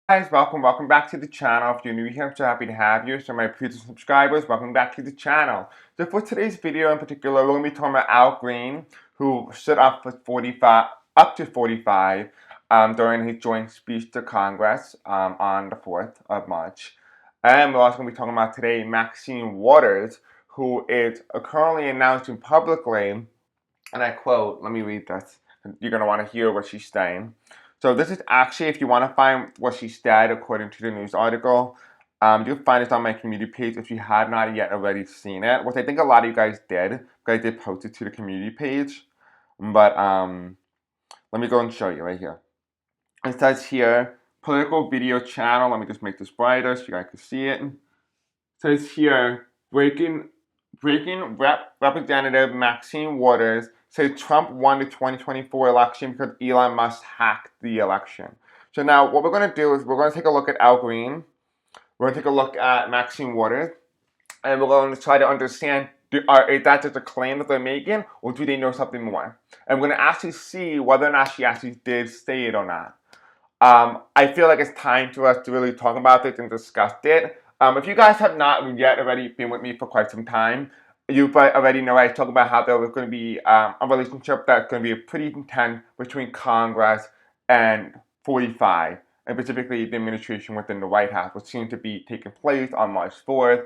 Guys, welcome back to the channel. If you're new here, I'm so happy to have you. So my previous subscribers, welcome back to the channel. So for today's video in particular, we're going to be talking about Al Green, who stood up for 45, up to 45 during his joint speech to Congress on the 4th of March. And we're also going to be talking about today Maxine Waters, who is currently announcing publicly, and I quote, let me read this. You're going to want to hear what she's saying. So this is actually, if you want to find what she said according to the news article, you'll find it on my community page if you have not yet already seen it, which I think a lot of you guys did, because I did post it to the community page. But let me go and show you right here. It says here, political video channel. Let me just make this brighter so you guys can see it. It says here, Representative Maxine Waters said Trump won the 2024 election because Elon Musk hacked the election. So now what we're going to do is we're going to take a look at Al Green, we're going to take a look at Maxine Waters, and we're going to try to understand, is that just a claim that they're making, or do they know something more? And we're going to actually see whether or not she actually did say it or not. I feel like it's time for us to really talk about this and discuss it. If you guys have not yet already been with me for quite some time, you already know I talk about how there was going to be a relationship that's going to be pretty intense between Congress and 45, and specifically the administration within the White House, which seemed to be taking place on March 4th.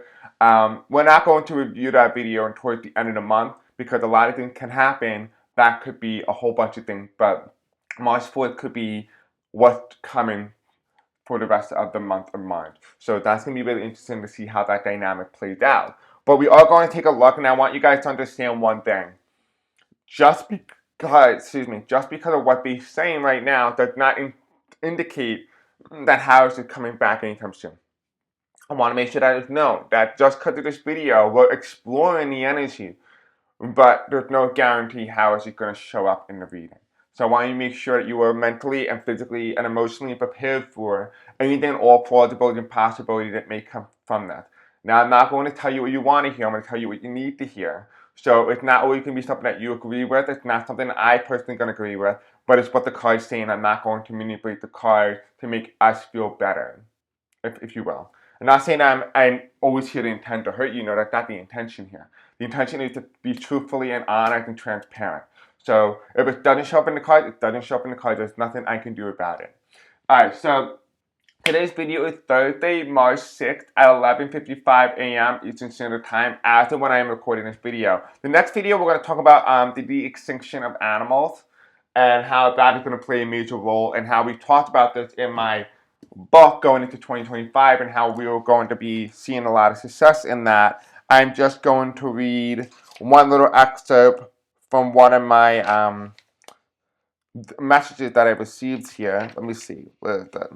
We're not going to review that video towards the end of the month because a lot of things can happen. That could be a whole bunch of things, but March 4th could be what's coming for the rest of the month of March. So that's going to be really interesting to see how that dynamic plays out. But we are going to take a look, and I want you guys to understand one thing. Just because of what they're saying right now does not indicate that Harris is coming back anytime soon. I want to make sure that it's known that just because of this video, we're exploring the energy, but there's no guarantee Harris is going to show up in the reading. So I want you to make sure that you are mentally and physically and emotionally prepared for anything and all plausibility and possibility that may come from that. Now, I'm not going to tell you what you want to hear. I'm going to tell you what you need to hear. So it's not always going to be something that you agree with. It's not something that I personally going to agree with. But it's what the card's saying. I'm not going to manipulate the card to make us feel better, if you will. I'm not saying I'm always here to intend to hurt you. No, that's not the intention here. The intention is to be truthfully and honest and transparent. So if it doesn't show up in the card, it doesn't show up in the card. There's nothing I can do about it. Alright, so today's video is Thursday, March 6th at 11:55 a.m. Eastern Standard Time, as of when I am recording this video. The next video, we're going to talk about the de-extinction of animals and how that is going to play a major role, and how we talked about this in my book going into 2025 and how we were going to be seeing a lot of success in that. I'm just going to read one little excerpt from one of my messages that I received here. Let me see. Where is that?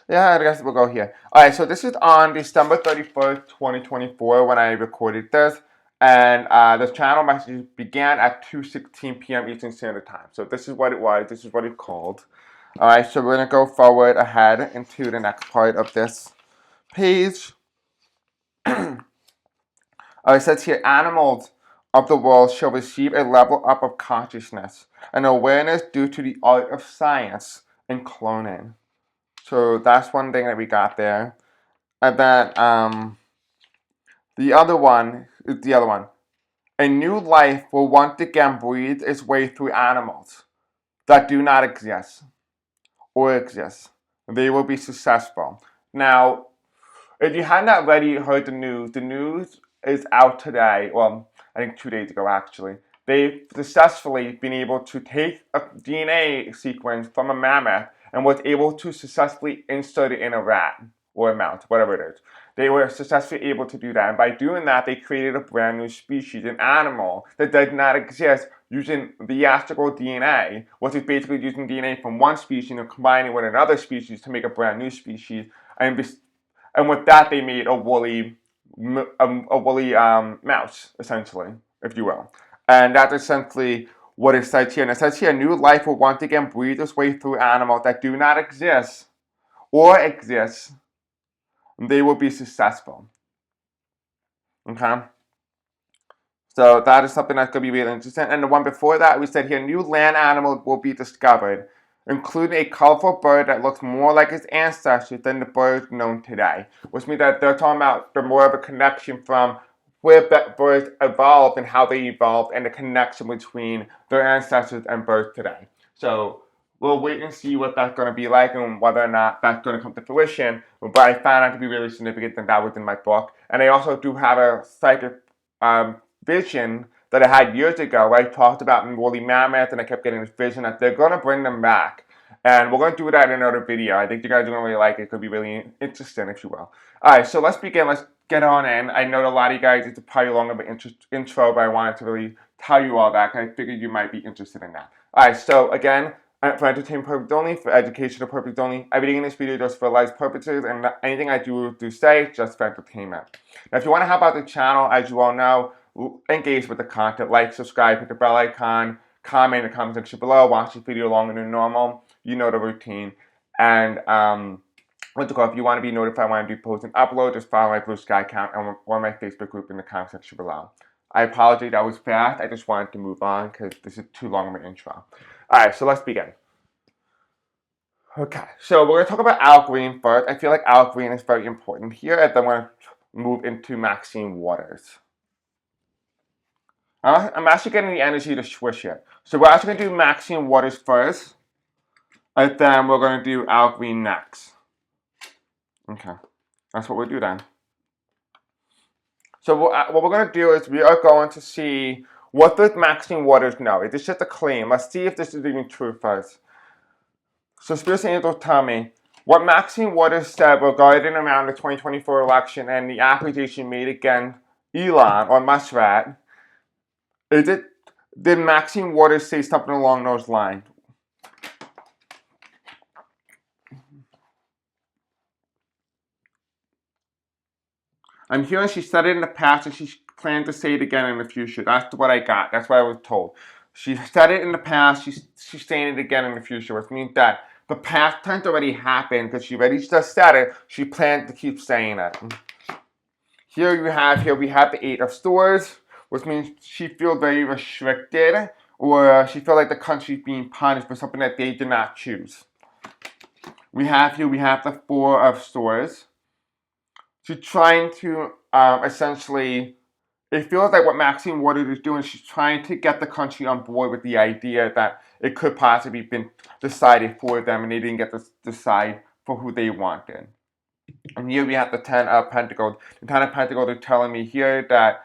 Yeah, I guess we'll go here. Alright, so this is on December 31st, 2024 when I recorded this. And the channel message began at 2:16 p.m. Eastern Standard Time. So this is what it was. This is what it's called. Alright, so we're going to go forward ahead into the next part of this page. It says here, animals of the world shall receive a level up of consciousness and awareness due to the art of science and cloning. So that's one thing that we got there. And then the other one is the other one. A new life will once again breathe its way through animals that do not exist or exist. They will be successful. Now, if you have not already heard the news is out today. Well, I think 2 days ago actually. They've successfully been able to take a DNA sequence from a mammoth and was able to successfully insert it in a rat or a mouse, whatever it is. They were successfully able to do that. And by doing that, they created a brand new species, an animal that does not exist, using the astral DNA, which is basically using DNA from one species and combining it with another species to make a brand new species. And with that, they made a woolly mouse, essentially, if you will. And that's essentially what it says here. And it says here, new life will once again breathe its way through animals that do not exist or exist. They will be successful. Okay? So that is something that's going to be really interesting. And the one before that, we said here, new land animals will be discovered, including a colorful bird that looks more like its ancestors than the birds known today. Which means that they're talking about the more of a connection from where birds evolved and how they evolved and the connection between their ancestors and birds today. So we'll wait and see what that's going to be like and whether or not that's going to come to fruition. But I found out to be really significant that that was in my book. And I also do have a psychic vision that I had years ago where I talked about woolly mammoths, and I kept getting this vision that they're going to bring them back. And we're going to do that in another video. I think you guys are going to really like it. It could be really interesting, if you will. Alright, so let's begin. Let's get on in. I know a lot of you guys, it's probably long of an intro, but I wanted to really tell you all that because I figured you might be interested in that. Alright, so again, for entertainment purposes only, for educational purposes only, everything in this video just for life purposes, and anything I do say just for entertainment. Now, if you want to help out the channel, as you all know, engage with the content, like, subscribe, hit the bell icon, comment in the comment section below, watch this video longer than normal, you know the routine, and if you want to be notified when I do post and upload, just follow my Blue Sky account or my Facebook group in the comment section below. I apologize that was fast, I just wanted to move on because this is too long of an intro. Alright, so let's begin. Okay, so we're going to talk about Al Green first. I feel like Al Green is very important here, and then we're going to move into Maxine Waters. I'm actually getting the energy to switch it. So we're actually going to do Maxine Waters first, and then we're going to do Al Green next. Okay, that's what we'll do then. So what we're going to do is we are going to see what does Maxine Waters know. Is this just a claim? Let's see if this is even true first. So Spirit Angels tell me what Maxine Waters said regarding around the 2024 election and the accusation made against Elon or Muskrat. Did Maxine Waters say something along those lines? I'm hearing she said it in the past and she planned to say it again in the future. That's what I got. That's what I was told. She said it in the past. She's saying it again in the future, which means that the past tense already happened because she already just said it. She planned to keep saying it. Here we have the Eight of Swords, which means she feels very restricted, or she feels like the country's being punished for something that they did not choose. We have the Four of Swords. She's trying to essentially, it feels like what Maxine Waters is doing, she's trying to get the country on board with the idea that it could possibly have been decided for them and they didn't get to decide for who they wanted. And here we have the Ten of Pentacles. The Ten of Pentacles are telling me here that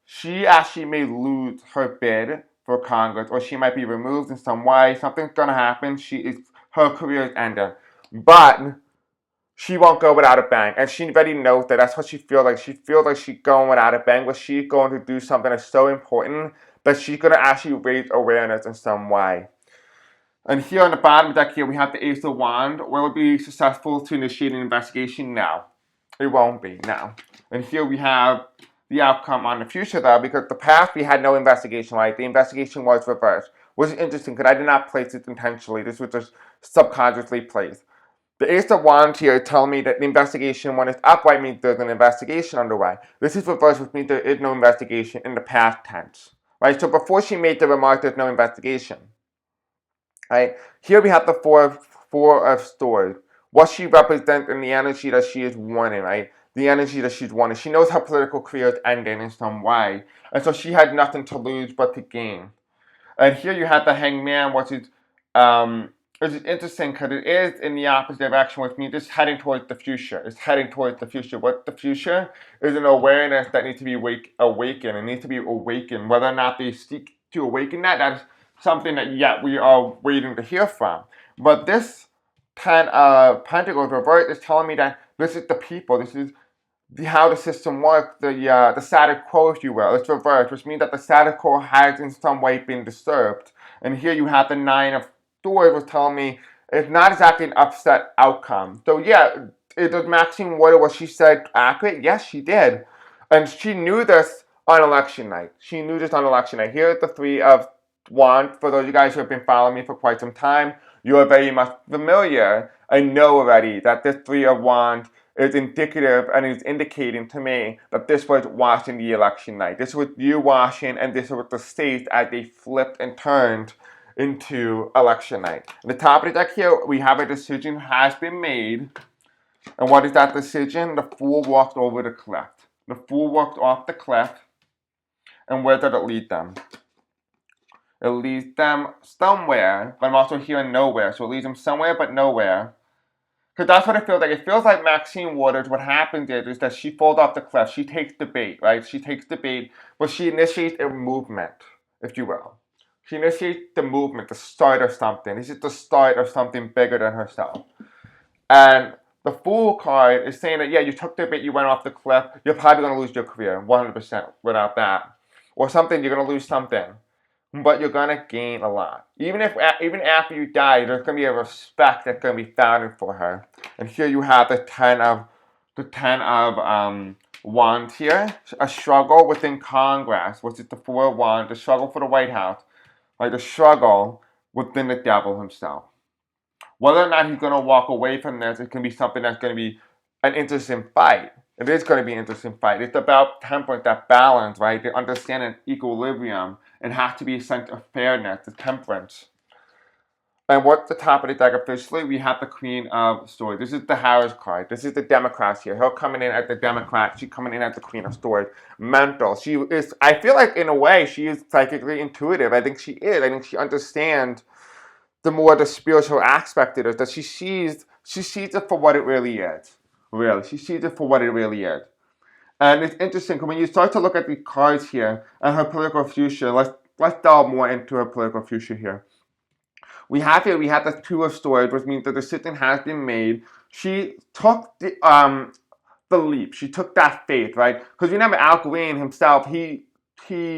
she actually may lose her bid for Congress, or she might be removed in some way. Something's going to happen. Her career is ending. But she won't go without a bang. And she already knows that. That's what she feels like. She feels like she's going without a bang, but she's going to do something that's so important that she's going to actually raise awareness in some way. And here on the bottom deck here, we have the Ace of Wands. Will it be successful to initiate an investigation? No. It won't be, no. And here we have the outcome on the future, though, because the past we had no investigation, right? The investigation was reversed. Which is interesting, because I did not place it intentionally. This was just subconsciously placed. The Ace of Wands here tell me that the investigation, when it's upright, means there's an investigation underway. This is reversed, which means there is no investigation in the past tense. Right? So before she made the remark, there's no investigation. Right? Here we have the Four of Swords. What she represents in the energy that she is wanting, right? The energy that she's wanting. She knows her political career is ending in some way. And so she had nothing to lose but to gain. And here you have the Hangman, which is interesting because it is in the opposite direction, which means it's heading towards the future. It's heading towards the future. What the future is an awareness that needs to be awakened. It needs to be awakened. Whether or not they seek to awaken that is something that yet we are waiting to hear from. But this Ten of Pentacles reverse is telling me that this is the people. This is how the system works, the status quo, if you will. It's reversed, which means that the status quo has in some way been disturbed. And here you have the Nine of Swords, was telling me it's not exactly an upset outcome. So yeah, does Maxine Waters, what she said, accurate? Yes, she did. And she knew this on election night. She knew this on election night. Here's the Three of Wands. For those of you guys who have been following me for quite some time, you are very much familiar and know already that this Three of Wands is indicative and is indicating to me that this was watching the election night. This was you watching, and this was the states as they flipped and turned into election night. At the top of the deck here, we have a decision has been made. And what is that decision? The fool walked over the cliff. The fool walked off the cliff. And where did it lead them? It leads them somewhere, but I'm also hearing nowhere. So it leads them somewhere but nowhere. Because that's what it feels like. It feels like Maxine Waters, what happens is that she falls off the cliff. She takes the bait, right? She takes the bait, but she initiates a movement, if you will. She initiates the movement, the start of something. This is the start of something bigger than herself. And the Fool card is saying that, yeah, you took the bait, you went off the cliff, you're probably going to lose your career, 100% without that. Or something, you're going to lose something. But you're going to gain a lot. Even after you die, there's going to be a respect that's going to be founded for her. And here you have the ten of Wands here. A struggle within Congress, which is the Four of Wands, the struggle for the White House. Like the struggle within the devil himself. Whether or not he's going to walk away from this, it can be something that's going to be an interesting fight. It is going to be an interesting fight. It's about temperance, that balance, right? The understanding equilibrium. It has to be a sense of fairness, the temperance. And what's the top of the deck officially? We have the Queen of Swords. This is the Harris card. This is the Democrats here. Her coming in as the Democrat. She coming in as the Queen of Swords. Mental. She is, I feel like in a way, she is psychically intuitive. I think she is. I think she understands the spiritual aspect of it, that she sees it for what it really is. Really. She sees it for what it really is. And it's interesting, because when you start to look at the cards here and her political future, let's delve more into her political future here. We have the Two of Swords, which means the decision has been made. She took the leap. She took that faith, right? Because remember, Al Green himself, he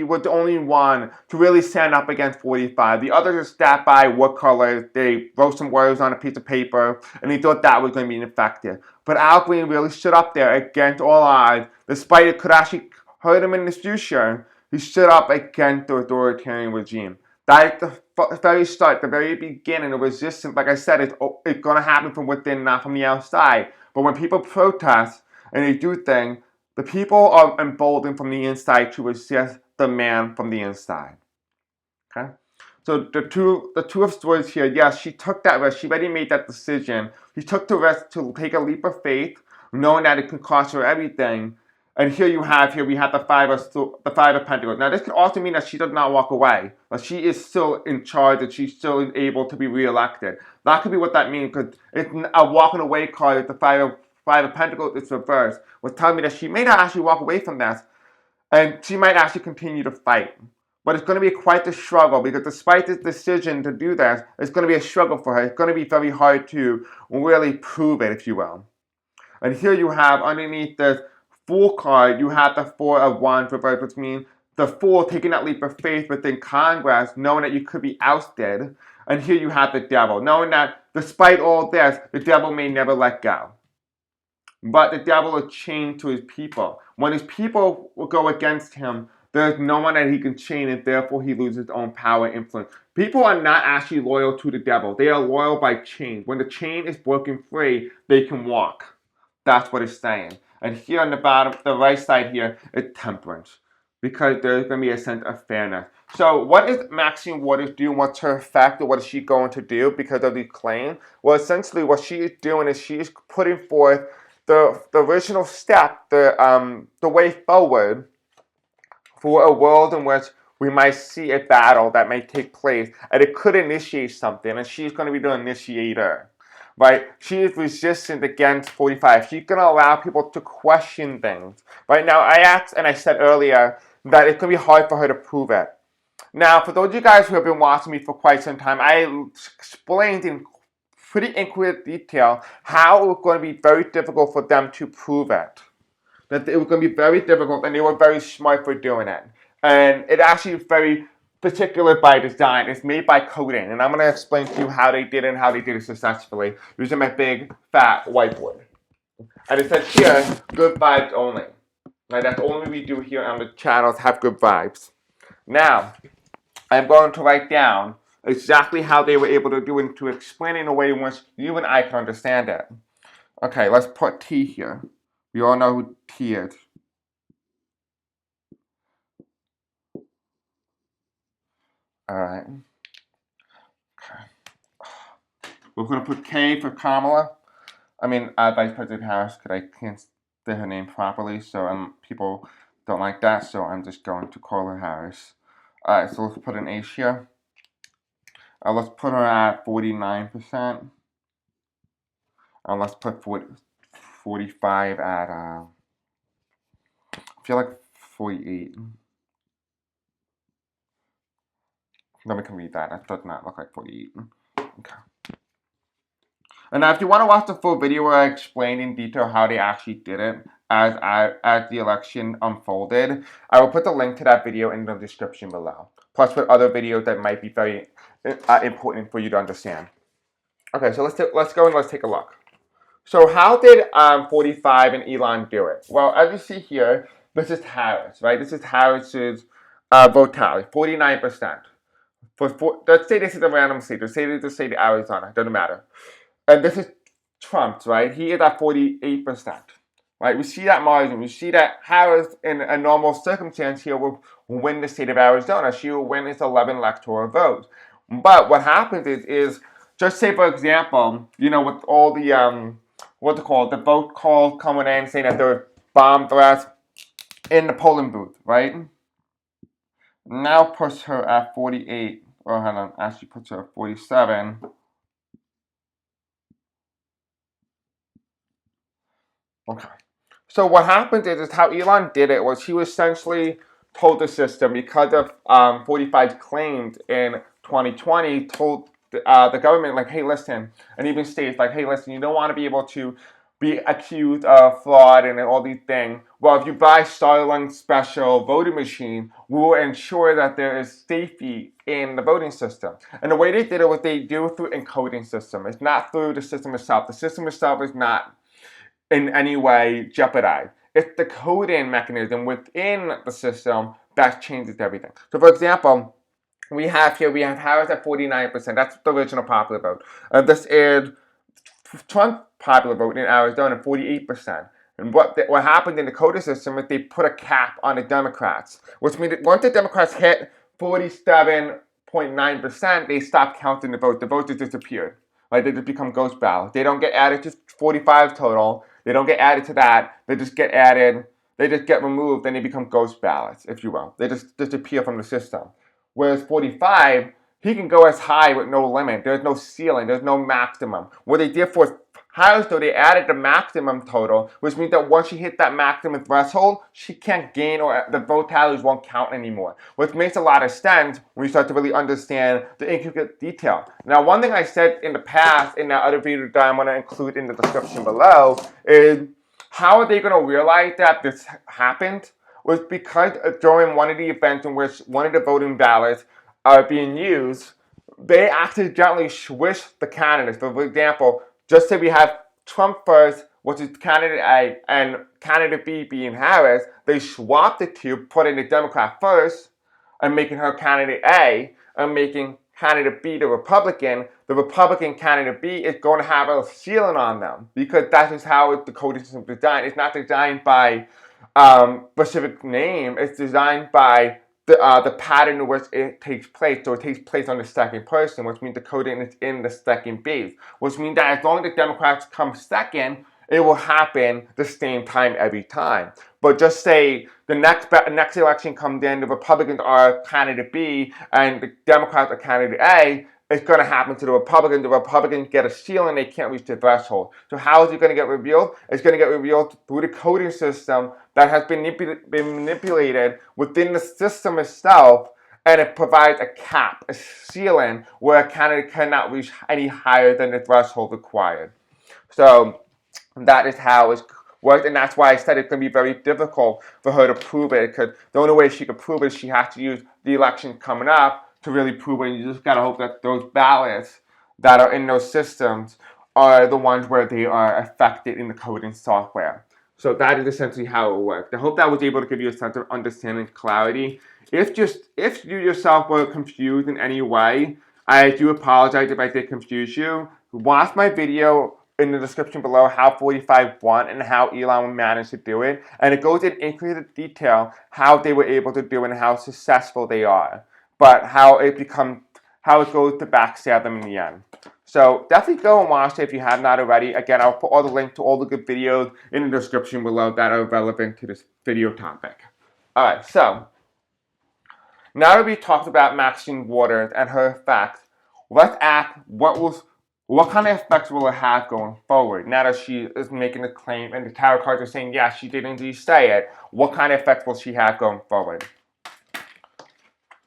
was the only one to really stand up against 45. The others just sat by what colors. They wrote some words on a piece of paper, and he thought that was going to be ineffective. But Al Green really stood up there against all odds, despite it could actually hurt him in the future. He stood up against the authoritarian regime. That is the very start, the very beginning of resistance. Like I said, it's going to happen from within, not from the outside. But when people protest and they do things, the people are emboldened from the inside to resist the man from the inside. Okay? So the two of Swords here, yes, she took that risk. She already made that decision. She took the risk to take a leap of faith, knowing that it could cost her everything. And here we have the Five of Pentacles. Now this could also mean that she does not walk away. But she is still in charge, and she's still able to be reelected. That could be what that means, because it's a walking away card. It's the Five of Pentacles, it's reversed, was telling me that she may not actually walk away from this, and she might actually continue to fight. But it's going to be quite the struggle, because despite this decision to do this, it's going to be a struggle for her. It's going to be very hard to really prove it, if you will. And here you have, underneath this Fool card, you have the Four of Wands reversed, which means the Fool taking that leap of faith within Congress, knowing that you could be ousted. And here you have the Devil, knowing that despite all this, the Devil may never let go. But the devil is chained to his people. When his people will go against him, there's no one that he can chain, and therefore he loses his own power and influence. People are not actually loyal to the devil. They are loyal by chains. When the chain is broken free, they can walk. That's what it's saying. And here on the bottom, the right side here, is temperance. Because there's going to be a sense of fairness. So what is Maxine Waters doing? What's her effect, or what is she going to do because of these claims? Well, essentially what she is doing is she is putting forth the original step, the way forward for a world in which we might see a battle that may take place, and it could initiate something, and she's going to be the initiator, right? She is resistant against 45. She's going to allow people to question things. Right now, I asked, and I said earlier, that it's going to be hard for her to prove it. Now, for those of you guys who have been watching me for quite some time, I explained in pretty intricate detail how it was going to be very difficult for them to prove it. That it was going to be very difficult, and they were very smart for doing it. And it actually is very particular by design. It's made by coding, and I'm going to explain to you how they did it and how they did it successfully using my big fat whiteboard. And it says here, good vibes only. Right, that's all we do here on the channel, is have good vibes. Now, I'm going to write down exactly how they were able to do it, to explain it in a way in which you and I can understand it. Okay, let's put T here. We all know who T is. Alright. Okay. We're going to put K for Kamala. I mean, Vice President Harris, because I can't say her name properly, so people don't like that, so I'm just going to call her Harris. Alright, so let's put an H here. Let's put her at 49%. Let's put 45 at, I feel like 48. Then we can read that. That does not look like 48. Okay. And now if you want to watch the full video where I explain in detail how they actually did it as the election unfolded, I will put the link to that video in the description below. Plus with other videos that might be very important for you to understand. Okay, so let's go and let's take a look. So how did 45 and Elon do it? Well, as you see here, this is Harris, right? This is Harris's vote tally, 49%. Let's say this is a random state. Let's say this is the state of Arizona. It doesn't matter. And this is Trump's, right? He is at 48%, right? We see that margin. We see that Harris, in a normal circumstance here, will win the state of Arizona. She will win its 11 electoral votes. But what happens is just say, for example, with all the, the vote calls coming in saying that there were bomb threats in the polling booth, right? Now puts her at 48, or hold on, actually puts her at 47. Okay. So what happened is how Elon did it was he essentially told the system, because of 45's claims in 2020, told the government, like, hey, listen, and even states, like, hey, listen, you don't want to be able to be accused of fraud and all these things. Well, if you buy Starlink special voting machine, we will ensure that there is safety in the voting system. And the way they did it was they do it through encoding system. It's not through the system itself. The system itself is not in any way jeopardized. It's the coding mechanism within the system that changes everything. So for example, we have Harris at 49%. That's the original popular vote. This is Trump popular vote in Arizona, 48%. And what happened in the coding system is they put a cap on the Democrats, which means that once the Democrats hit 47.9%, they stopped counting the vote. The vote just disappeared. Right? They just become ghost ballots. They don't get added to 45 total. They don't get added to that. They just get added. They just get removed. Then they become ghost ballots, if you will. They just disappear from the system. Whereas 45, he can go as high with no limit. There's no ceiling. There's no maximum. What they did for Harris, though, they added the maximum total, which means that once she hit that maximum threshold, she can't gain, or the vote tallies won't count anymore. Which makes a lot of sense when you start to really understand the intricate detail. Now, one thing I said in the past in that other video that I'm going to include in the description below is how are they going to realize that this happened? Was because during one of the events in which one of the voting ballots are being used, they accidentally switched the candidates. For example, just say we have Trump first, which is candidate A, and candidate B being Harris. They swapped the two, putting the Democrat first and making her candidate A, and making candidate B the Republican. The Republican candidate B is going to have a ceiling on them because that is how the coding system is designed. It's not designed by specific name. It's designed by the pattern in which it takes place. So it takes place on the second person, which means the coding is in the second base, which means that as long as the Democrats come second, it will happen the same time every time. But just say the next election comes in, the Republicans are candidate B and the Democrats are candidate A, it's going to happen to the Republicans. The Republicans get a ceiling, they can't reach the threshold. So how is it going to get revealed? It's going to get revealed through the coding system that has been manipulated within the system itself, and it provides a cap, a ceiling, where a candidate cannot reach any higher than the threshold required. So that is how it's worked, and that's why I said it's going to be very difficult for her to prove it, because the only way she could prove it is she has to use the election coming up to really prove it. And you just got to hope that those ballots that are in those systems are the ones where they are affected in the coding software. So that is essentially how it works. I hope that was able to give you a sense of understanding and clarity. If you yourself were confused in any way, I do apologize if I did confuse you. Watch my video in the description below how 45 won and how Elon managed to do it. And it goes in intricate detail how they were able to do it and how successful they are. But how it goes to backstab them in the end. So definitely go and watch it if you have not already. Again, I'll put all the links to all the good videos in the description below that are relevant to this video topic. Alright, so now that we talked about Maxine Waters and her effects, let's ask what kind of effects will it have going forward? Now that she is making the claim and the tarot cards are saying, yes, she did indeed say it, what kind of effects will she have going forward?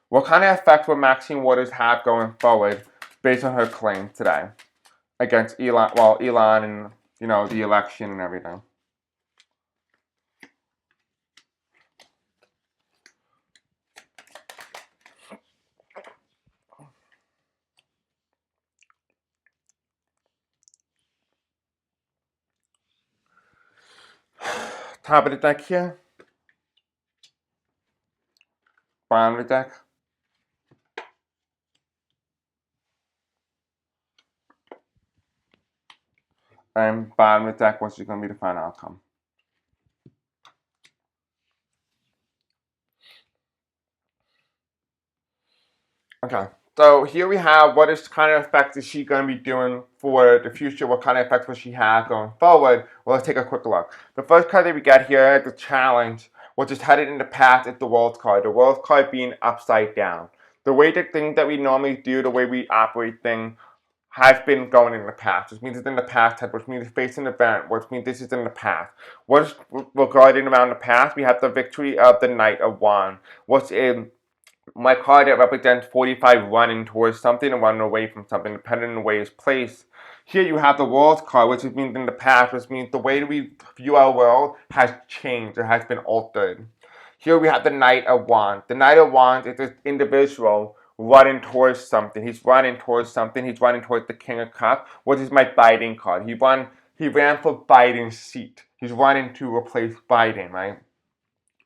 What kind of effects will Maxine Waters have going forward based on her claim today against Elon, Elon and, the election and everything? Top of the deck here. Bottom of the deck. And bottom of the deck, what's going to be the final outcome? Okay, so here we have what is kind of effects is she going to be doing for the future? What kind of effects will she have going forward? Well, let's take a quick look. The first card that we get here, the challenge, which is headed in the past, is the World card. The World card being upside down. The way the thing that we normally do, the way we operate things, has been going in the past, which means it's in the past tense, which means it's facing an event, which means this is in the past. What is regarding around the past? We have the victory of the Knight of Wands. What's in my card that represents 45 running towards something and running away from something, depending on the way it's placed. Here you have the World card, which means in the past, which means the way we view our world has changed, it has been altered. Here we have the Knight of Wands. The Knight of Wands is this individual running towards something. He's running towards something. He's running towards the King of Cups, which is my Biden card. He ran for Biden's seat. He's running to replace Biden, right?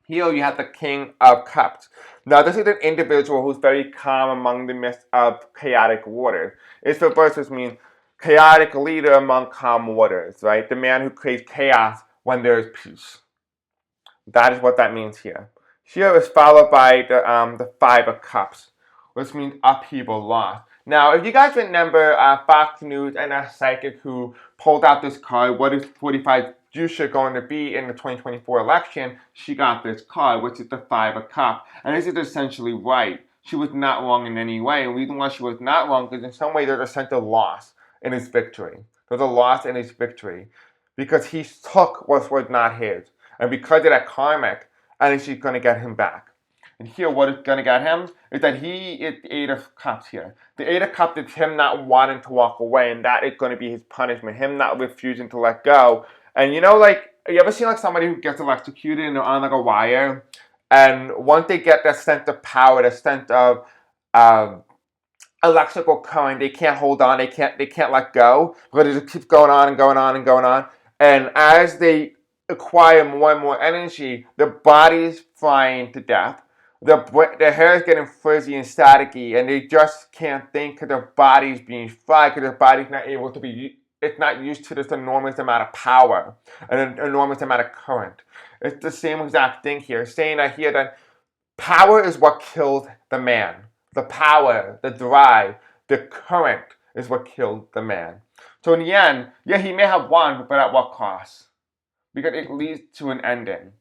Here you have the King of Cups. Now this is an individual who's very calm among the midst of chaotic waters. It's reversed, which means chaotic leader among calm waters, right? The man who creates chaos when there is peace. That is what that means here. Here is followed by the Five of Cups, which means upheaval, loss. Now, if you guys remember Fox News and a psychic who pulled out this card, what is 45 future going to be in the 2024 election, she got this card, which is the Five of Cups. And this is essentially right. She was not wrong in any way. And the reason why she was not wrong is in some way there's a sense of loss in his victory. There's a loss in his victory because he took what was not his. And because of that karmic, I think she's going to get him back. And here, what is going to get him is that he is the Eight of Cups here. The Eight of Cups is him not wanting to walk away, and that is going to be his punishment, him not refusing to let go. And you ever seen somebody who gets electrocuted and they're on a wire? And once they get that sense of power, that sense of electrical current, they can't hold on, they can't let go, but it just keeps going on and going on and going on. And as they acquire more and more energy, their body's frying to death. Their hair is getting frizzy and staticky, and they just can't think because their body's being fried, because their body's not able to be, it's not used to this enormous amount of power and an enormous amount of current. It's the same exact thing here, saying that here that power is what killed the man. The power, the drive, the current is what killed the man. So in the end, yeah, he may have won, but at what cost? Because it leads to an ending.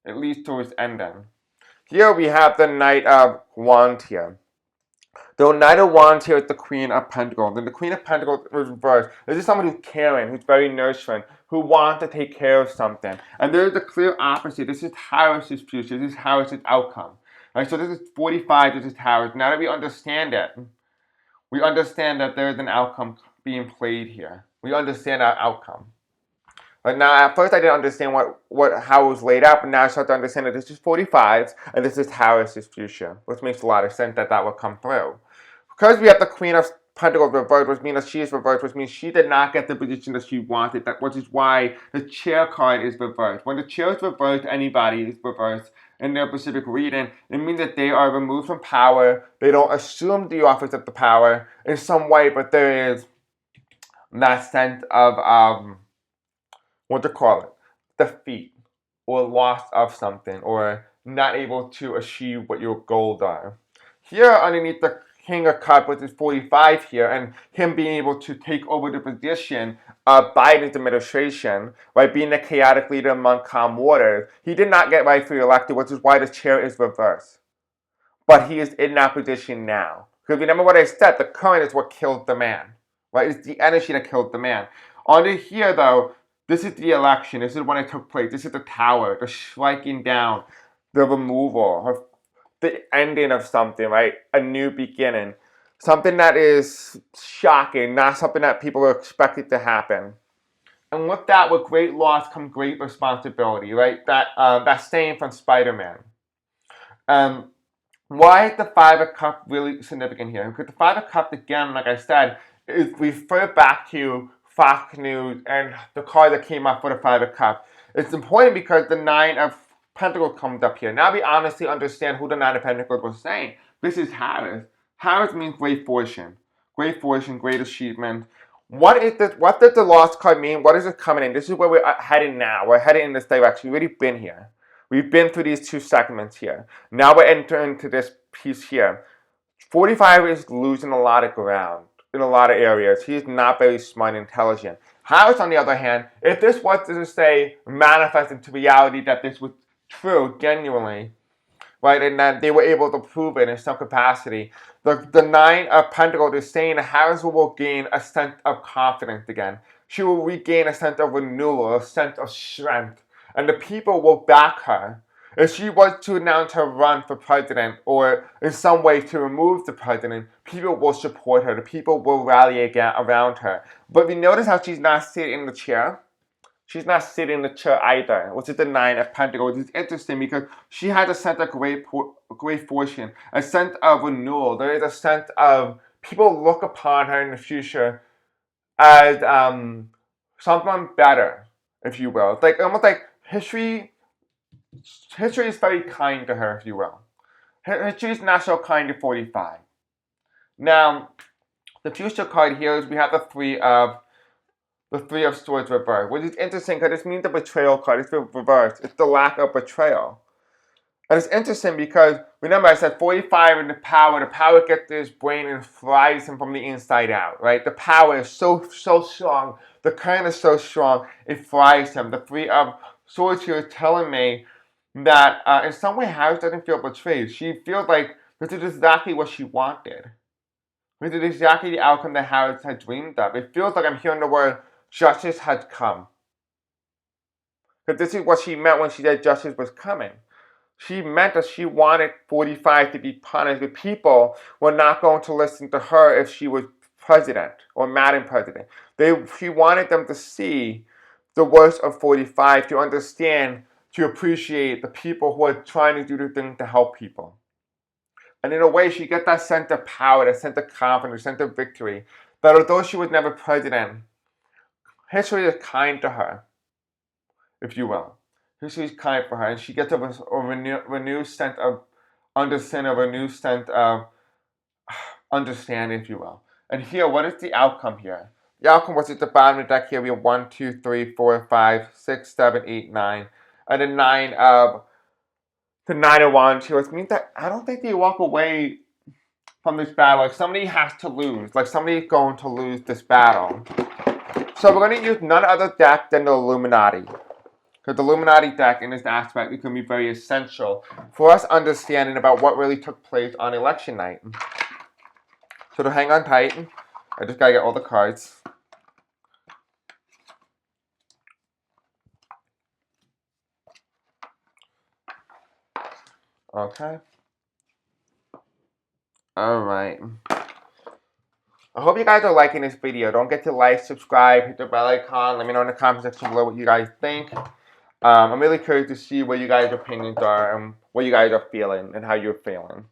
It leads to its ending. Here we have the Knight of Wands here. The Knight of Wands here is the Queen of Pentacles. And the Queen of Pentacles is reversed. This is someone who's caring, who's very nurturing, who wants to take care of something. And there is the clear opposite. This is Harris's future. This is Harris's outcome. Right? So this is 45, this is Harris. Now that we understand it, we understand that there is an outcome being played here. We understand our outcome. But now, at first I didn't understand how it was laid out, but now I start to understand that this is 45, and this is Harris's future, which makes a lot of sense that would come through. Because we have the Queen of Pentacles reversed, which means that she is reversed, which means she did not get the position that she wanted, which is why the Chair card is reversed. When the Chair is reversed, anybody is reversed in their specific reading, it means that they are removed from power, they don't assume the office of the power in some way, but there is that sense of what to call it, defeat or loss of something or not able to achieve what your goals are. Here underneath the King of Cups, which is 45 here, and him being able to take over the position of Biden's administration, right, being the chaotic leader among Kamala Waters, he did not get rightfully elected, which is why the chair is reversed. But he is in that position now. Because remember what I said, the current is what killed the man, right? It's the energy that killed the man. Under here, though, this is the election. This is when it took place. This is the tower, the striking down, the removal, the ending of something, right? A new beginning. Something that is shocking, not something that people are expected to happen. And with that, with great loss comes great responsibility, right? That saying from Spider-Man. Why is the Five of Cups really significant here? Because the Five of Cups, again, like I said, is refer back to Fox News and the card that came up for the Five of Cups. It's important because the Nine of Pentacles comes up here. Now we honestly understand who the Nine of Pentacles was saying. This is Harris. Harris means great fortune. Great fortune, great achievement. What is this? What does the lost card mean? What is it coming in? This is where we're heading now. We're heading in this direction. We've already been here. We've been through these two segments here. Now we're entering into this piece here. 45 is losing a lot of ground in a lot of areas. He is not very smart and intelligent. Harris, on the other hand, if this was to say manifest into reality that this was true, genuinely, right, and that they were able to prove it in some capacity, the Nine of Pentacles is saying that Harris will gain a sense of confidence again. She will regain a sense of renewal, a sense of strength, and the people will back her. If she was to announce her run for president or in some way to remove the president, people will support her. The people will rally again around her. But we notice how she's not sitting in the chair. She's not sitting in the chair either, which is the Nine of Pentacles. It's interesting because she has a sense of great fortune, a sense of renewal. There is a sense of people look upon her in the future as someone better, if you will. It's like almost like history is very kind to her, if you will. History is not so kind to 45. Now, the future card here is we have the Three of Swords reversed, which is interesting because this means the betrayal card. It's reversed. It's the lack of betrayal. And it's interesting because, remember I said 45 in the power gets to his brain and fries him from the inside out, right? The power is so strong. The current is so strong, it fries him. The Three of Swords here is telling me that in some way Harris doesn't feel betrayed. She feels like this is exactly what she wanted. This is exactly the outcome that Harris had dreamed of. It feels like I'm hearing the word justice has come. Because this is what she meant when she said justice was coming. She meant that she wanted 45 to be punished. The people were not going to listen to her if she was president or Madam President. She wanted them to see the worst of 45, to understand, to appreciate the people who are trying to do the thing to help people. And in a way, she gets that sense of power, that sense of confidence, sense of victory, that although she was never president, history is kind to her, if you will. History is kind for her, and she gets a renewed sense of understanding, a renewed sense of understanding, if you will. And here, what is the outcome here? The outcome was at the bottom of the deck here. We have 1, 2, 3, 4, 5, 6, 7, 8, 9. And the Nine of Wands here, which means that I don't think they walk away from this battle. Like somebody has to lose. Like somebody's going to lose this battle. So we're going to use none other deck than the Illuminati. Because the Illuminati deck in this aspect is going to be very essential for us understanding about what really took place on election night. So to hang on tight, I just got to get all the cards. Okay. Alright. I hope you guys are liking this video. Don't forget to like, subscribe, hit the bell icon. Let me know in the comment section below what you guys think. I'm really curious to see what you guys' opinions are and what you guys are feeling and how you're feeling.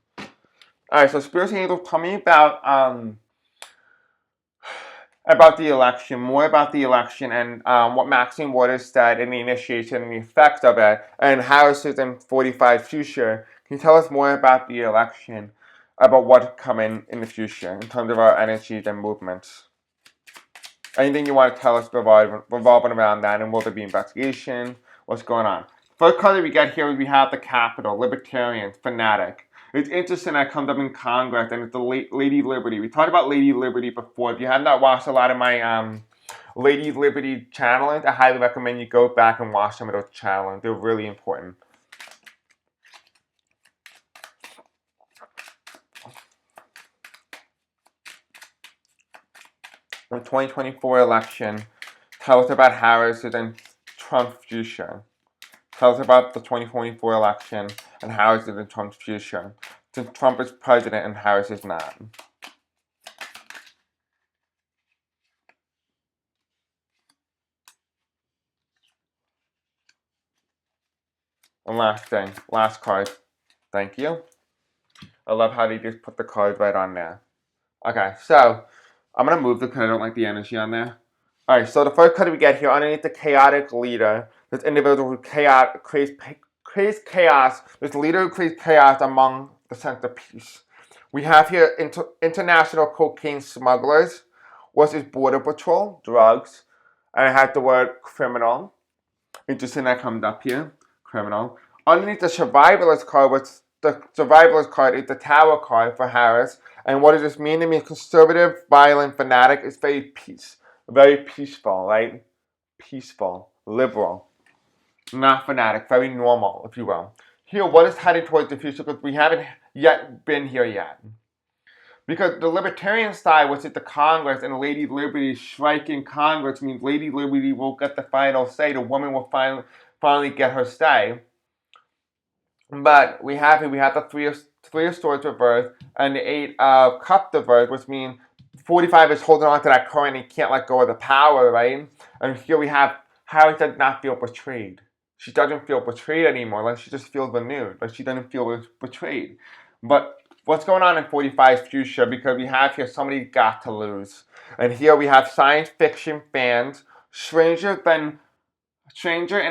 Alright, so Spirit Angels, tell me about the election, more about the election and what Maxine Waters said and the initiation and the effects of it, and Harris's and 45's future. Can you tell us more about the election, about what's coming in the future in terms of our energies and movements? Anything you want to tell us revolving around that, and will there be investigation? What's going on? First card that we get here is we have the Capitol, Libertarians, Fanatic. It's interesting that comes up in Congress, and it's the Lady Liberty. We talked about Lady Liberty before. If you have not watched a lot of my Lady Liberty channels, I highly recommend you go back and watch some of those channels. They're really important. The 2024 election, tell us about Harris and Trump's future. Tell us about the 2024 election and Harris and Trump's future. Since Trump is president and Harris is not. And last thing, last card. Thank you. I love how they just put the card right on there. Okay, so I'm going to move because I don't like the energy on there. Alright, so the first card we get here, underneath the chaotic leader, this individual who creates chaos, this leader who creates chaos among the sense of peace. We have here international cocaine smugglers, which is border patrol, drugs, and it has the word criminal. Interesting that comes up here, criminal. Underneath the survivalist card, which the survivalist card is the tower card for Harris. And what does this mean? It means conservative, violent, fanatic. It's very peaceful, right? Peaceful, liberal, not fanatic, very normal, if you will. Here, what is heading towards the future? Because we haven't yet been here yet. Because the libertarian side, which is the Congress, and Lady Liberty striking Congress means Lady Liberty will get the final say. The woman will finally get her say. But we have the three of swords reversed and the 8 of cups reversed, which means 45 is holding on to that coin and can't let go of the power, right? And here we have Harry does not feel betrayed. She doesn't feel betrayed anymore. Like she just feels renewed. Like she doesn't feel betrayed. But what's going on in 45's future? Because we have here somebody got to lose. And here we have science fiction fans, Stranger in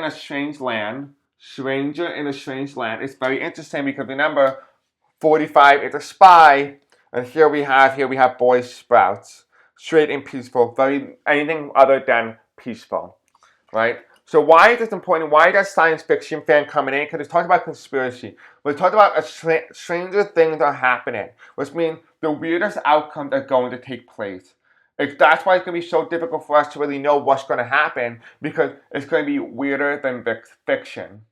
a Strange Land. Stranger in a Strange Land. It's very interesting because remember, 45 is a spy, and here we have Boy Sprouts, straight and peaceful, very anything other than peaceful, right? So why is this important? Why does science fiction fan coming in? Because it's talking about conspiracy. We're talking about stranger things are happening, which means the weirdest outcomes are going to take place. That's why it's going to be so difficult for us to really know what's going to happen, because it's going to be weirder than fiction.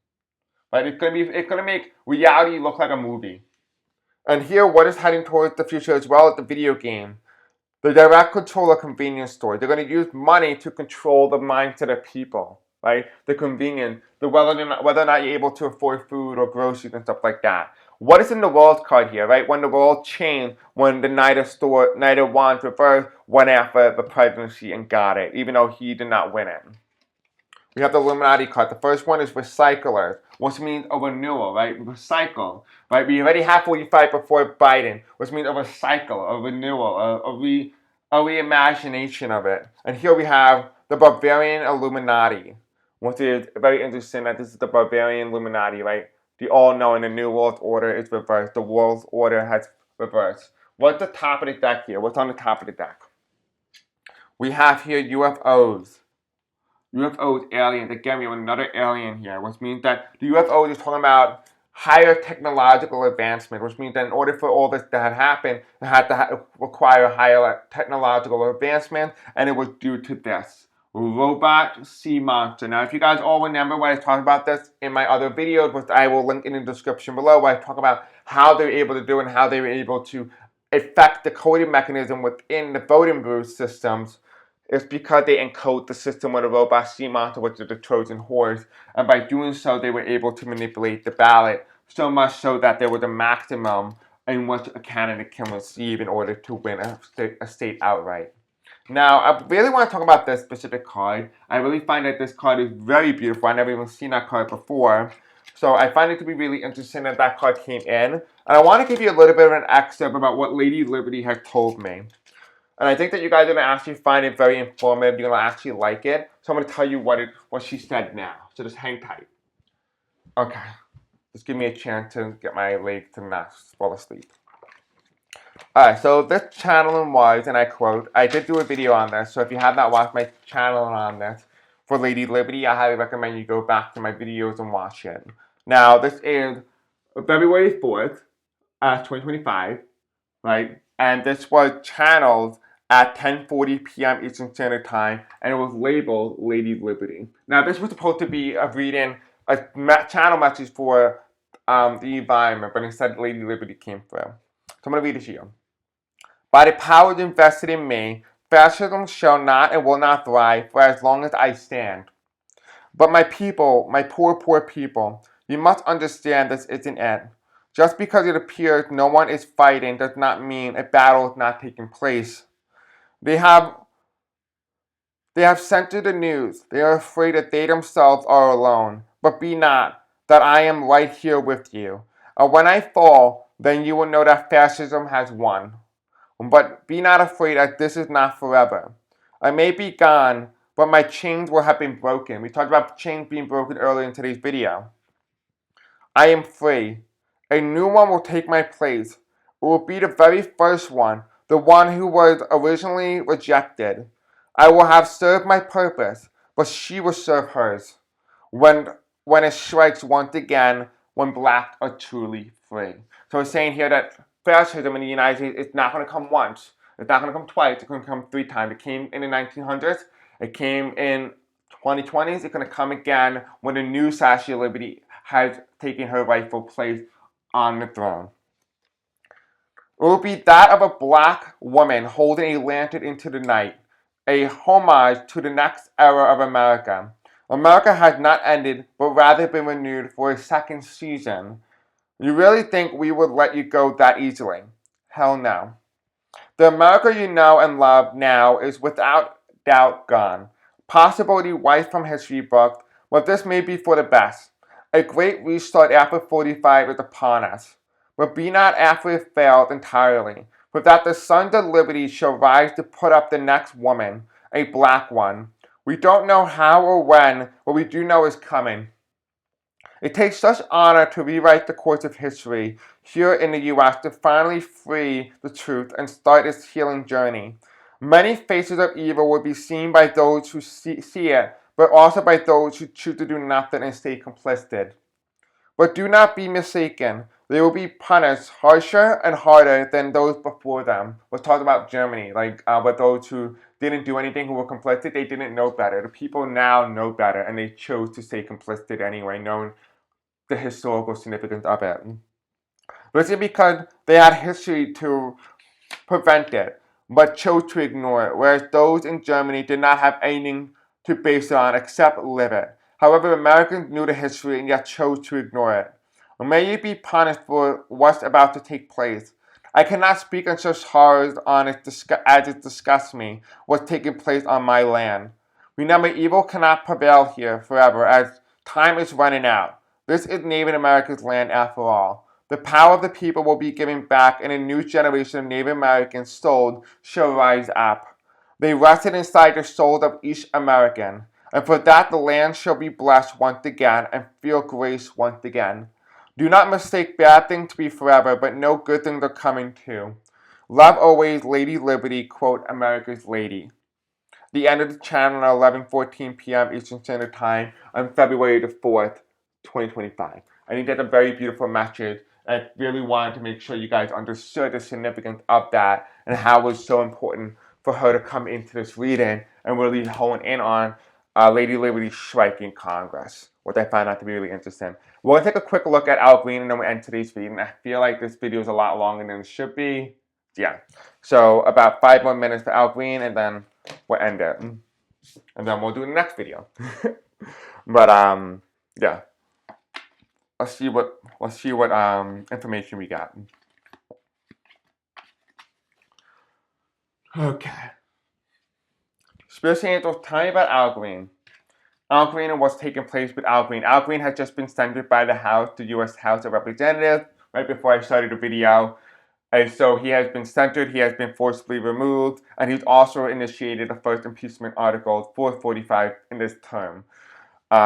Right? It's going to make reality look like a movie. And here, what is heading towards the future as well as the video game? The direct control of convenience stores. They're going to use money to control the mindset of people, right? The convenience, whether or not you're able to afford food or groceries and stuff like that. What is in the world card here, right? When the world changed, when the Knight of Wands reversed, went after the presidency and got it, even though he did not win it. We have the Illuminati card. The first one is recyclers, which means a renewal, right? Recycle, right? We already have 45 before Biden, which means a recycle, a renewal, a reimagination of it. And here we have the Barbarian Illuminati, which is very interesting that this is the Barbarian Illuminati, right? The all-knowing, the New World Order is reversed. The World Order has reversed. What's the top of the deck here? What's on the top of the deck? We have here UFOs. UFOs, aliens. Again, we have another alien here, which means that the UFOs is talking about higher technological advancement, which means that in order for all this to happen, it had to require higher technological advancement, and it was due to this. Robot sea monster. Now, if you guys all remember when I talked about this in my other videos, which I will link in the description below, where I talk about how they were able to do it and how they were able to affect the coding mechanism within the voting booth systems, it's because they encode the system with a robot sea monster, which is the Trojan horse, and by doing so, they were able to manipulate the ballot, so much so that there was a maximum in which a candidate can receive in order to win a state outright. Now, I really want to talk about this specific card. I really find that this card is very beautiful. I've never even seen that card before. So I find it to be really interesting that that card came in. And I want to give you a little bit of an excerpt about what Lady Liberty has told me. And I think that you guys are going to actually find it very informative. You're going to actually like it. So I'm going to tell you what she said now. So just hang tight. Okay. Just give me a chance to get my leg to not fall asleep. Alright, so this channeling was, and I quote, I did do a video on this, so if you have not watched my channeling on this for Lady Liberty, I highly recommend you go back to my videos and watch it. Now, this is February 4th, 2025, right? And this was channeled at 10:40 p.m. Eastern Standard Time, and it was labeled Lady Liberty. Now, this was supposed to be a reading, a channel message for the environment, but instead Lady Liberty came through. So I'm going to read it to you. By the powers invested in me, fascism shall not and will not thrive for as long as I stand. But my people, my poor, poor people, you must understand this isn't it. Just because it appears no one is fighting does not mean a battle is not taking place. They have censored the news. They are afraid that they themselves are alone. But be not, that I am right here with you. When I fall, then you will know that fascism has won. But be not afraid that this is not forever. I may be gone, but my chains will have been broken. We talked about chains being broken earlier in today's video. I am free. A new one will take my place. It will be the very first one, the one who was originally rejected. I will have served my purpose, but she will serve hers. When it strikes once again, when blacks are truly free. So it's saying here that fascism in the United States is not going to come once. It's not going to come twice. It's going to come 3 times. It came in the 1900s. It came in 2020s. It's going to come again when the new Statue of Liberty has taken her rightful place on the throne. It will be that of a black woman holding a lantern into the night, a homage to the next era of America. America has not ended, but rather been renewed for a second season. You really think we would let you go that easily? Hell no. The America you know and love now is without doubt gone. Possibility wiped from history books, but this may be for the best. A great restart after 45 is upon us. But be not after it failed entirely, for that the sons of liberty shall rise to put up the next woman, a black one. We don't know how or when, but we do know it's coming. It takes such honor to rewrite the course of history here in the U.S. to finally free the truth and start its healing journey. Many faces of evil will be seen by those who see it, but also by those who choose to do nothing and stay complicit. But do not be mistaken. They will be punished harsher and harder than those before them. We'll talk about Germany, with those who didn't do anything, who were complicit, they didn't know better. The people now know better, and they chose to stay complicit anyway, knowing the historical significance of it. But it's because they had history to prevent it, but chose to ignore it, whereas those in Germany did not have anything to base it on except live it. However, Americans knew the history and yet chose to ignore it. May you be punished for what's about to take place. I cannot speak on such horrors as it disgusts me what's taking place on my land. Remember, evil cannot prevail here forever, as time is running out. This is Native America's land after all. The power of the people will be given back, and a new generation of Native American souls shall rise up. They rested inside the souls of each American, and for that the land shall be blessed once again and feel grace once again. Do not mistake bad things to be forever, but no good things are coming too. Love always, Lady Liberty, quote, America's Lady. The end of the channel at 11:14 p.m. Eastern Standard Time on February the 4th, 2025. I think that's a very beautiful message. I really wanted to make sure you guys understood the significance of that and how it was so important for her to come into this reading and really hone in on Lady Liberty striking Congress, which I found out to be really interesting. We're going to take a quick look at Al Green and then we'll end today's video. And I feel like this video is a lot longer than it should be. Yeah. So about 5 more minutes for Al Green and then we'll end it. And then we'll do the next video. But yeah. Let's see what information we got. Okay. Spirit Angels, tell me about Al Green. Al Green and what's taking place with Al Green. Al Green has just been censured by the House, the U.S. House of Representatives, right before I started the video. And so he has been censored, he has been forcibly removed, and he's also initiated the first impeachment article for 45 in this term.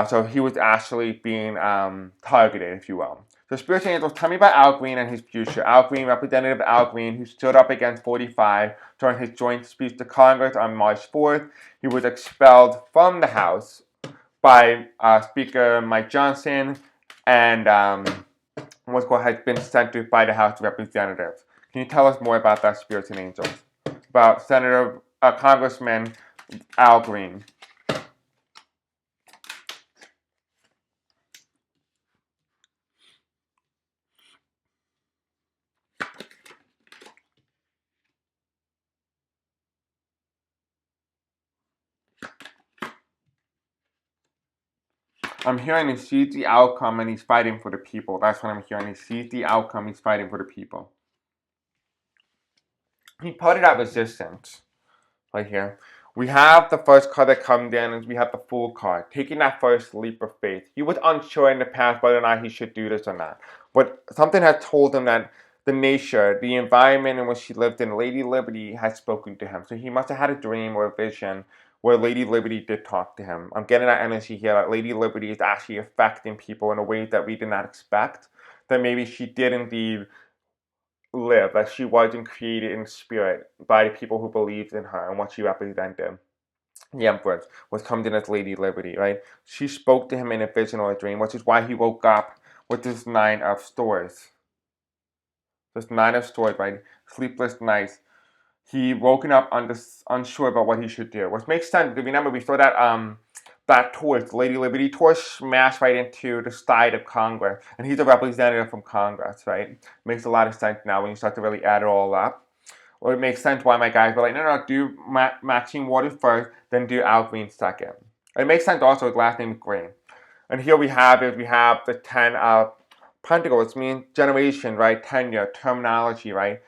So he was actually being targeted, if you will. So spiritual angels, tell me about Al Green and his future. Al Green, Representative Al Green, who stood up against 45 during his joint speech to Congress on March 4th. He was expelled from the House by Speaker Mike Johnson and has been sent to by the House of Representatives. Can you tell us more about that spiritual angel? About Congressman Al Green. I'm hearing he sees the outcome and he's fighting for the people. That's what I'm hearing. He sees the outcome, he's fighting for the people. He put it at resistance. Right here. We have the first card that comes in, and we have the Fool card, taking that first leap of faith. He was unsure in the past whether or not he should do this or not. But something had told him that the nature, the environment in which he lived in, Lady Liberty had spoken to him. So he must have had a dream or a vision where Lady Liberty did talk to him. I'm getting that energy here that Lady Liberty is actually affecting people in a way that we did not expect. That maybe she did indeed live, that she wasn't created in spirit by the people who believed in her and what she represented. The Empress was coming in as Lady Liberty, right? She spoke to him in a vision or a dream, which is why he woke up with this Nine of Swords. This Nine of Swords, right? Sleepless nights. He woken up unsure about what he should do, which makes sense because remember we saw that torch, Lady Liberty torch, smashed right into the side of Congress, and he's a representative from Congress, right? Makes a lot of sense now when you start to really add it all up. Or it makes sense why my guys were like, no, do Maxine Waters first, then do Al Green second. It makes sense also his last name is Green. And here we have the 10 of Pentacles, which means generation, right? Tenure, terminology, right?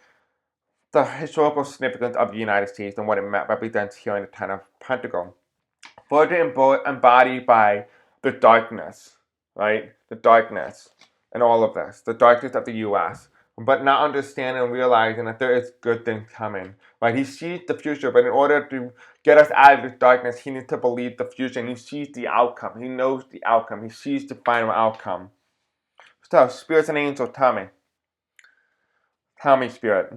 The historical significance of the United States and what it represents here in the Ten of Pentacles. Further embodied by the darkness, right? The darkness and all of this, the darkness of the U.S., but not understanding and realizing that there is good things coming, right? He sees the future, but in order to get us out of this darkness, he needs to believe the future, and he sees the outcome. He knows the outcome. He sees the final outcome. So, spirits and angels, tell me, spirit.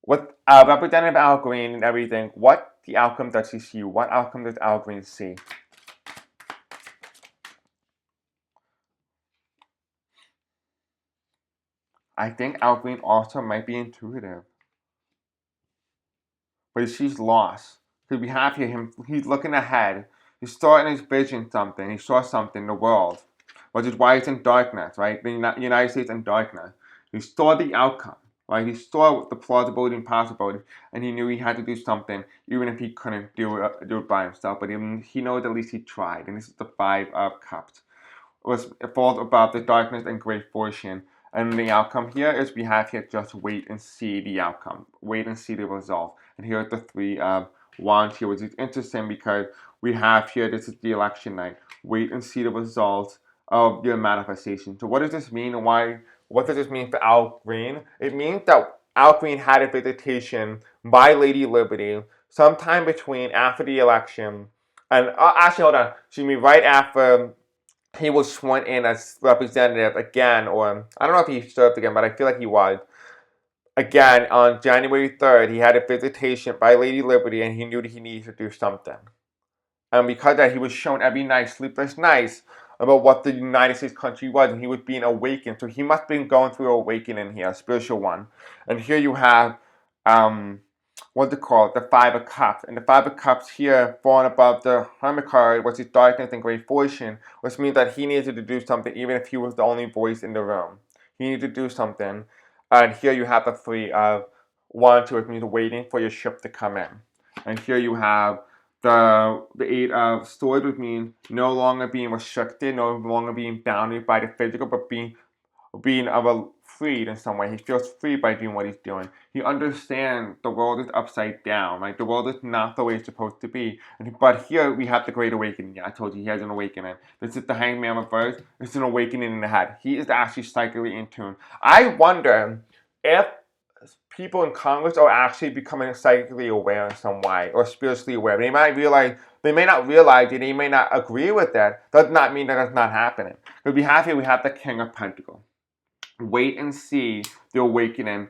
With Representative Al Green and everything, what the outcome does he see? What outcome does Al Green see? I think Al Green also might be intuitive. But she's lost. Because we have here he's looking ahead. He saw in his vision something. He saw something in the world. Which is why it's in darkness, right? The United States in darkness. He saw the outcome. Right? He saw the plausibility and possibility, and he knew he had to do something, even if he couldn't do it by himself. But he knows at least he tried, and this is the Five of Cups. It falls about the darkness and great fortune, and the outcome here is we have here just wait and see the outcome, wait and see the result. And here are the Three of Wands here, which is interesting because we have here, this is the election night, wait and see the results of your manifestation. So what does this mean, and why? What does this mean for Al Green? It means that Al Green had a visitation by Lady Liberty sometime between after the election and actually hold on, excuse me, right after he was sworn in as representative again, or I don't know if he served again, but I feel like he was. Again, on January 3rd, he had a visitation by Lady Liberty, and he knew that he needed to do something. And because of that, he was shown every night, sleepless nights, about what the United States country was, and he was being awakened. So he must have been going through an awakening here, a spiritual one. And here you have, what's it called? The Five of Cups. And the Five of Cups here, falling above the Hermit card, which is darkness and great fortune, which means that he needed to do something, even if he was the only voice in the room. He needed to do something. And here you have the Three of Wands, which means waiting for your ship to come in. And here you have the Eight of Swords, which means no longer being restricted, no longer being bounded by the physical, but being freed in some way. He feels free by doing what he's doing. He understands the world is upside down, right? The world is not the way it's supposed to be. But here we have the Great Awakening. Yeah, I told you he has an awakening. This is the Hangman reverse. It's an awakening in the head. He is actually psychically in tune. I wonder if people in Congress are actually becoming psychically aware in some way, or spiritually aware. They may not realize it, they may not agree with that. Does not mean that it's not happening. Because we have the King of Pentacles. wait and see the awakening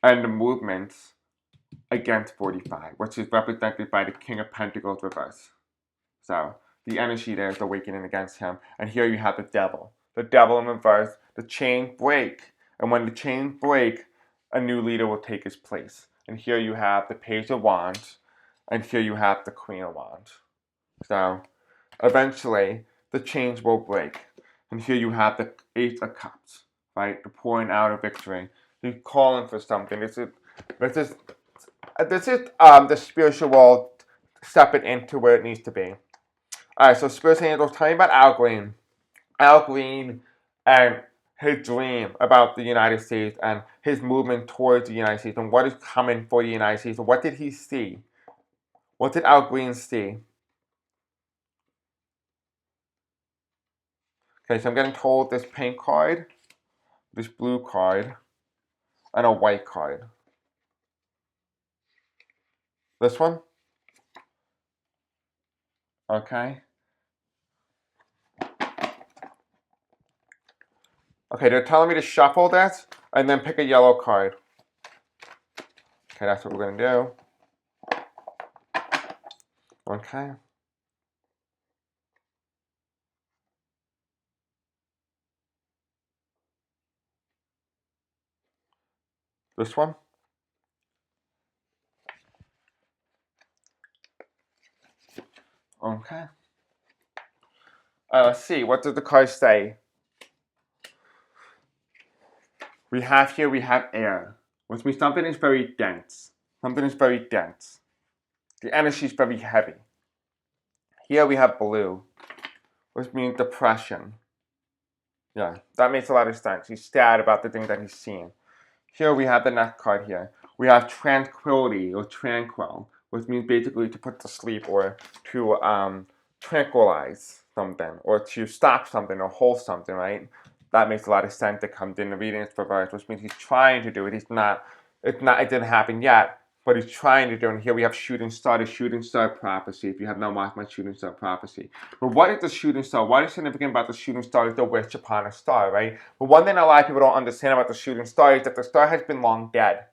and the movements against 45, which is represented by the King of Pentacles reverse. So the energy there is the awakening against him. And here you have the devil. The devil in reverse, the chain break. And when the chain break, a new leader will take his place. And here you have the Page of Wands. And here you have the Queen of Wands. So eventually, the chains will break. And here you have the Eight of Cups, right? The pouring out of victory. You're calling for something. This is the spiritual world stepping into where it needs to be. Alright, so spiritual angels, tell me about Al Green. Al Green and his dream about the United States and his movement towards the United States and what is coming for the United States. What did he see? What did Al Green see? Okay, so I'm getting told this pink card, this blue card, and a white card. This one? Okay. Okay, they're telling me to shuffle this and then pick a yellow card. Okay, that's what we're going to do. Okay. This one? Okay. Let's see. What does the card say? We have air, which means something is very dense. Something is very dense. The energy is very heavy. Here we have blue, which means depression. Yeah, that makes a lot of sense. He's sad about the thing that he's seeing. Here we have the next card here. We have tranquility or tranquil, which means basically to put to sleep or to tranquilize something or to stop something or hold something, right? That makes a lot of sense. That comes in the reading is reversed, which means he's trying to do it. It didn't happen yet, but he's trying to do it. And here we have shooting star, the shooting star prophecy. If you have not watched my shooting star prophecy. But what is the shooting star? What is significant about the shooting star is the wish upon a star, right? But one thing a lot of people don't understand about the shooting star is that the star has been long dead.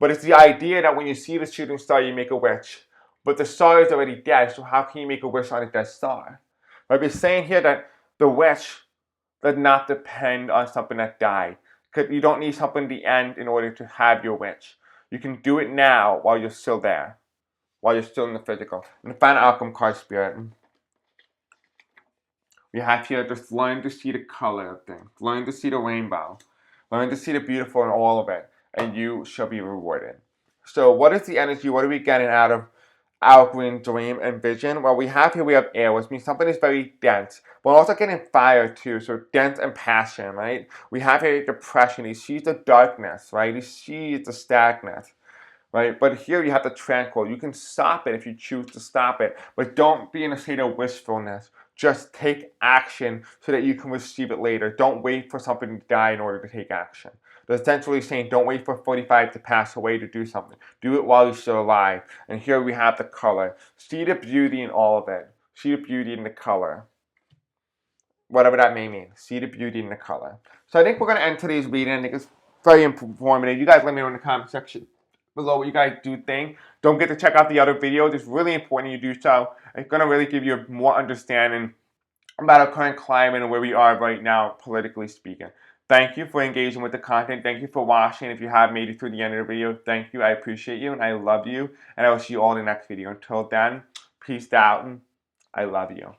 But it's the idea that when you see the shooting star, you make a wish. But the star is already dead, so how can you make a wish on a dead star? But we're saying here that the wish does not depend on something that died. Because you don't need something at the end in order to have your wish. You can do it now while you're still there. While you're still in the physical. And the final outcome card, Spirit. We have here just learn to see the color of things. Learn to see the rainbow. Learn to see the beautiful in all of it. And you shall be rewarded. So what is the energy? What are we getting out of Al Green dream and vision? Well, we have air, which means something is very dense. But we're also getting fire too, so dense and passion, right? We have here depression. He sees the darkness, right? He sees the stagnant. Right? But here you have the tranquil. You can stop it if you choose to stop it. But don't be in a state of wishfulness. Just take action so that you can receive it later. Don't wait for something to die in order to take action. They're essentially saying don't wait for 45 to pass away to do something. Do it while you're still alive. And here we have the color. See the beauty in all of it. See the beauty in the color. Whatever that may mean. See the beauty in the color. So I think we're going to end today's reading. I think it's very informative. You guys let me know in the comment section below what you guys do think. Don't forget to check out the other videos. It's really important you do so. It's going to really give you more understanding about our current climate and where we are right now, politically speaking. Thank you for engaging with the content. Thank you for watching. If you have made it through the end of the video, thank you. I appreciate you and I love you. And I will see you all in the next video. Until then, peace out and I love you.